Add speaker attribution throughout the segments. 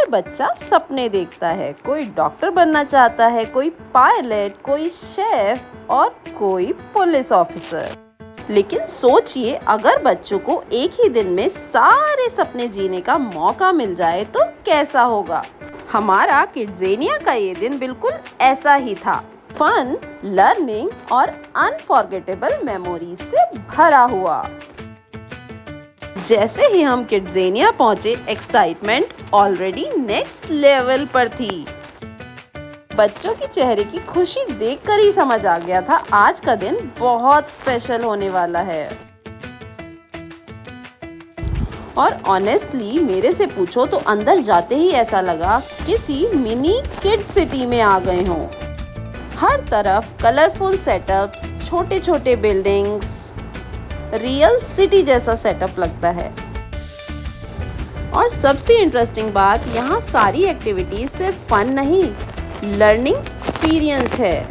Speaker 1: हर बच्चा सपने देखता है। कोई डॉक्टर बनना चाहता है, कोई पायलट, कोई शेफ और कोई पुलिस ऑफिसर। लेकिन सोचिए, अगर बच्चों को एक ही दिन में सारे सपने जीने का मौका मिल जाए तो कैसा होगा। हमारा किड्ज़ेनिया का ये दिन बिल्कुल ऐसा ही था। फन, लर्निंग और अनफॉरगेटेबल मेमोरीज से भरा हुआ। जैसे ही हम किड्ज़ेनिया पहुंचे, एक्साइटमेंट ऑलरेडी नेक्स्ट लेवल पर थी। बच्चों के चेहरे की खुशी देखकर ही समझ आ गया था आज का दिन बहुत स्पेशल होने वाला है। और ऑनेस्टली मेरे से पूछो तो अंदर जाते ही ऐसा लगा किसी मिनी किड सिटी में आ गए हों। हर तरफ कलरफुल सेटअप्स, छोटे छोटे बिल्डिंग्स, रियल सिटी जैसा सेटअप लगता है। और सबसे इंटरेस्टिंग बात, यहाँ सारी एक्टिविटीज सिर्फ फन नहीं, लर्निंग एक्सपीरियंस है।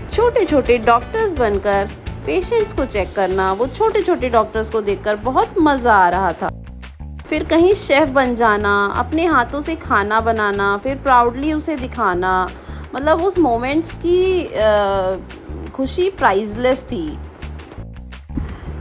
Speaker 1: छोटे छोटे डॉक्टर्स बनकर पेशेंट्स को चेक करना, वो छोटे छोटे डॉक्टर्स को देखकर बहुत मज़ा आ रहा था। फिर कहीं शेफ बन जाना, अपने हाथों से खाना बनाना, फिर प्राउडली उसे दिखाना, मतलब उस मोमेंट्स की खुशी प्राइजलेस थी।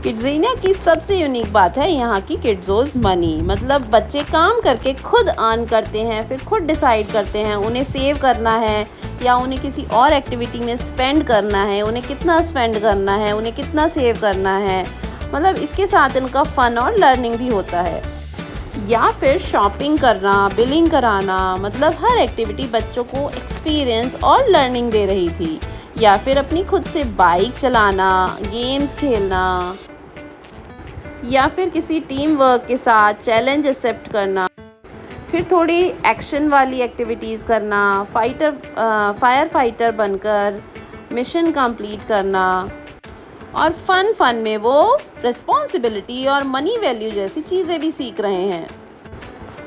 Speaker 1: किड्ज़ेनिया की सबसे यूनिक बात है यहाँ की किड्ज़ोज़ मनी, मतलब बच्चे काम करके खुद अर्न करते हैं, फिर खुद डिसाइड करते हैं उन्हें सेव करना है या उन्हें किसी और एक्टिविटी में स्पेंड करना है, उन्हें कितना स्पेंड करना है, उन्हें कितना सेव करना है। मतलब इसके साथ इनका फ़न और लर्निंग भी होता है। या फिर शॉपिंग करना, बिलिंग कराना, मतलब हर एक्टिविटी बच्चों को एक्सपीरियंस और लर्निंग दे रही थी। या फिर अपनी खुद से बाइक चलाना, गेम्स खेलना, या फिर किसी टीम वर्क के साथ चैलेंज एक्सेप्ट करना, फिर थोड़ी एक्शन वाली एक्टिविटीज़ करना, फायर फाइटर बनकर मिशन कंप्लीट करना, और फन में वो रिस्पॉन्सिबिलिटी और मनी वैल्यू जैसी चीज़ें भी सीख रहे हैं।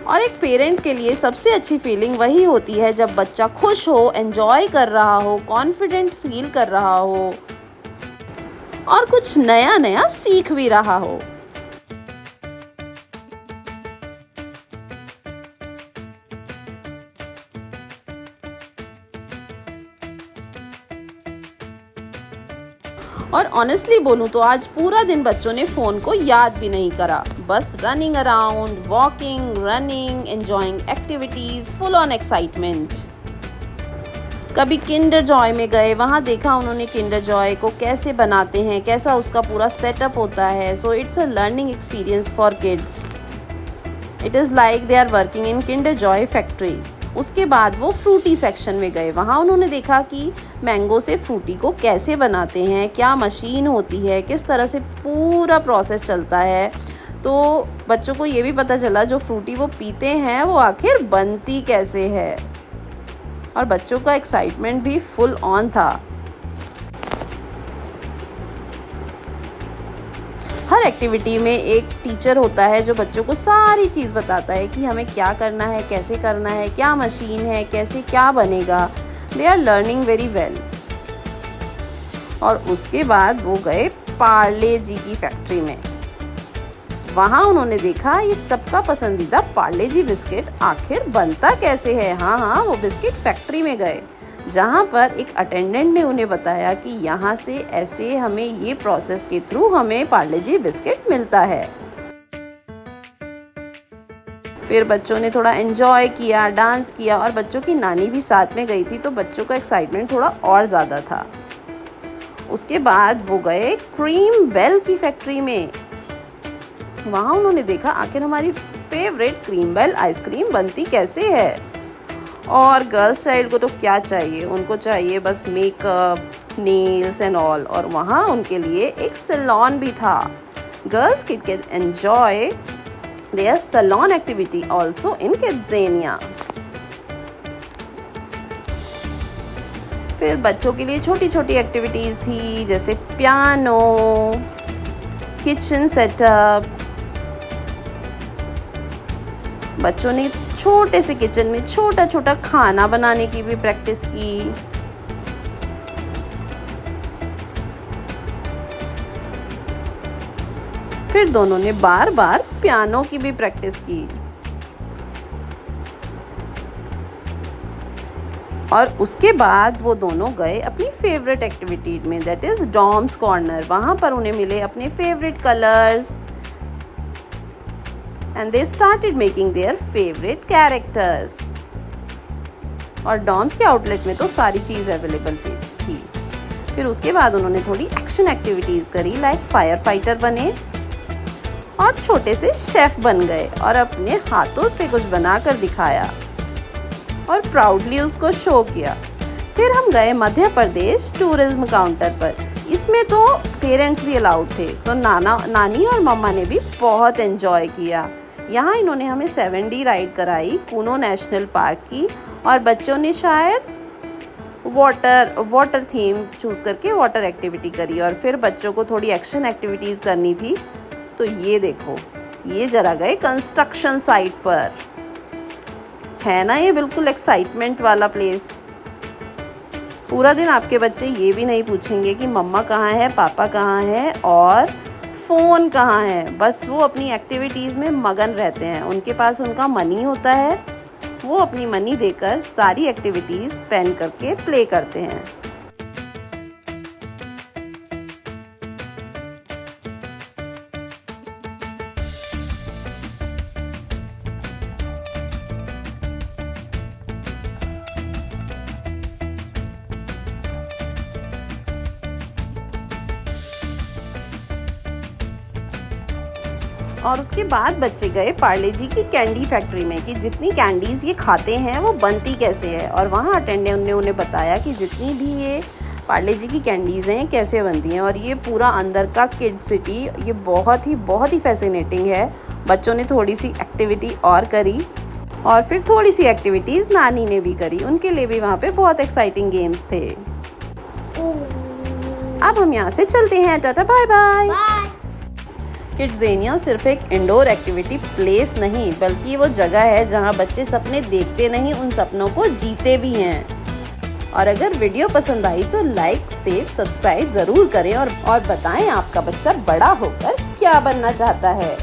Speaker 1: और एक पेरेंट के लिए सबसे अच्छी फीलिंग वही होती है जब बच्चा खुश हो, एंजॉय कर रहा हो, कॉन्फिडेंट फील कर रहा हो और कुछ नया नया सीख भी रहा हो। और ऑनेस्टली बोलूं तो आज पूरा दिन बच्चों ने फ़ोन को याद भी नहीं करा, बस running around, walking, running, enjoying activities, full on excitement. कभी किंडर जॉय में गए, वहाँ देखा उन्होंने किंडर जॉय को कैसे बनाते हैं, कैसा उसका पूरा सेटअप होता है। So it's a learning experience for kids. It is like they are working in Kinder Joy factory. उसके बाद वो फ्रूटी सेक्शन में गए, वहाँ उन्होंने देखा कि मैंगो से फ्रूटी को कैसे बनाते हैं, क्या मशीन होती है, किस तरह से पूरा प्रोसेस चलता है। तो बच्चों को ये भी पता चला जो फ्रूटी वो पीते हैं वो आखिर बनती कैसे है। और बच्चों का एक्साइटमेंट भी फुल ऑन था। हर एक्टिविटी में एक टीचर होता है जो बच्चों को सारी चीज़ बताता है कि हमें क्या करना है, कैसे करना है, क्या मशीन है, कैसे क्या बनेगा। They are learning very well. और उसके बाद वो गए पार्ले जी की फैक्ट्री में। वहाँ उन्होंने देखा ये सबका पसंदीदा पार्ले जी बिस्किट आखिर बनता कैसे है। हाँ, वो बिस्किट फैक्ट्री में गए जहाँ पर एक अटेंडेंट ने उन्हें बताया कि यहाँ से ऐसे हमें ये प्रोसेस के थ्रू हमें पार्ले जी बिस्किट मिलता है। फिर बच्चों ने थोड़ा एंजॉय किया, डांस किया और बच्चों की नानी भी साथ में गई थी, तो बच्चों का एक्साइटमेंट थोड़ा और ज़्यादा था। उसके बाद वो गए क्रीम बेल की फैक्ट्री में। वहाँ उन्होंने देखा आखिर हमारी फेवरेट क्रीम बेल आइसक्रीम बनती कैसे है। और गर्ल्स चाइल्ड को तो क्या चाहिए, उनको चाहिए बस मेकअप, नेल्स एंड ऑल। और वहाँ उनके लिए एक सैलून भी था। Girls kid can enjoy their salon activity also in KidZania. फिर बच्चों के लिए छोटी छोटी एक्टिविटीज़ थी, जैसे पियानो, किचन सेटअप। बच्चों ने छोटे से किचन में छोटा छोटा खाना बनाने की भी प्रैक्टिस की। फिर दोनों ने बार बार पियानो की भी प्रैक्टिस की। और उसके बाद वो दोनों गए अपनी फेवरेट एक्टिविटी में, दैट इज़ डॉम्स कॉर्नर। वहाँ पर उन्हें मिले अपने favourite colours and they started making their favourite characters. और डॉम्स के आउटलेट में तो सारी चीज़ अवेलेबल थी। फिर उसके बाद उन्होंने थोड़ी एक्शन एक्टिविटीज़ करी, लाइक फायर फाइटर बने और छोटे से शेफ़ बन गए और अपने हाथों से कुछ बनाकर दिखाया और प्राउडली उसको शो किया। फिर हम गए मध्य प्रदेश टूरिज्म काउंटर पर। इसमें तो पेरेंट्स भी अलाउड थे, तो नानी और मम्मा ने भी बहुत एंजॉय किया। यहाँ इन्होंने हमें 7D राइड कराई कूनो नेशनल पार्क की, और बच्चों ने शायद वाटर थीम चूज़ करके वाटर एक्टिविटी करी। और फिर बच्चों को थोड़ी एक्शन एक्टिविटीज़ करनी थी, तो ये देखो, ये जरा गए कंस्ट्रक्शन साइट पर। है ना ये बिल्कुल एक्साइटमेंट वाला प्लेस। पूरा दिन आपके बच्चे ये भी नहीं पूछेंगे कि मम्मा कहाँ है, पापा कहाँ है और फ़ोन कहाँ है। बस वो अपनी एक्टिविटीज़ में मगन रहते हैं। उनके पास उनका मनी होता है, वो अपनी मनी देकर सारी एक्टिविटीज़ स्पेंड करके प्ले करते हैं। और उसके बाद बच्चे गए पार्ले जी की कैंडी फैक्ट्री में कि जितनी कैंडीज़ ये खाते हैं वो बनती कैसे है। और वहाँ अटेंडेंट ने उन्हें बताया कि जितनी भी ये पार्ले जी की कैंडीज़ हैं कैसे बनती हैं। और ये पूरा अंदर का किड सिटी, ये बहुत ही फैसिनेटिंग है। बच्चों ने थोड़ी सी एक्टिविटी और करी और फिर थोड़ी सी एक्टिविटीज़ नानी ने भी करी। उनके लिए भी वहाँ पे बहुत एक्साइटिंग गेम्स थे। अब हम यहाँ से चलते हैं, टाटा बाय बाय। किड्ज़ेनिया सिर्फ एक इंडोर एक्टिविटी प्लेस नहीं, बल्कि वो जगह है जहाँ बच्चे सपने देखते नहीं, उन सपनों को जीते भी हैं। और अगर वीडियो पसंद आई तो लाइक, शेयर, सब्सक्राइब ज़रूर करें और बताएं आपका बच्चा बड़ा होकर क्या बनना चाहता है।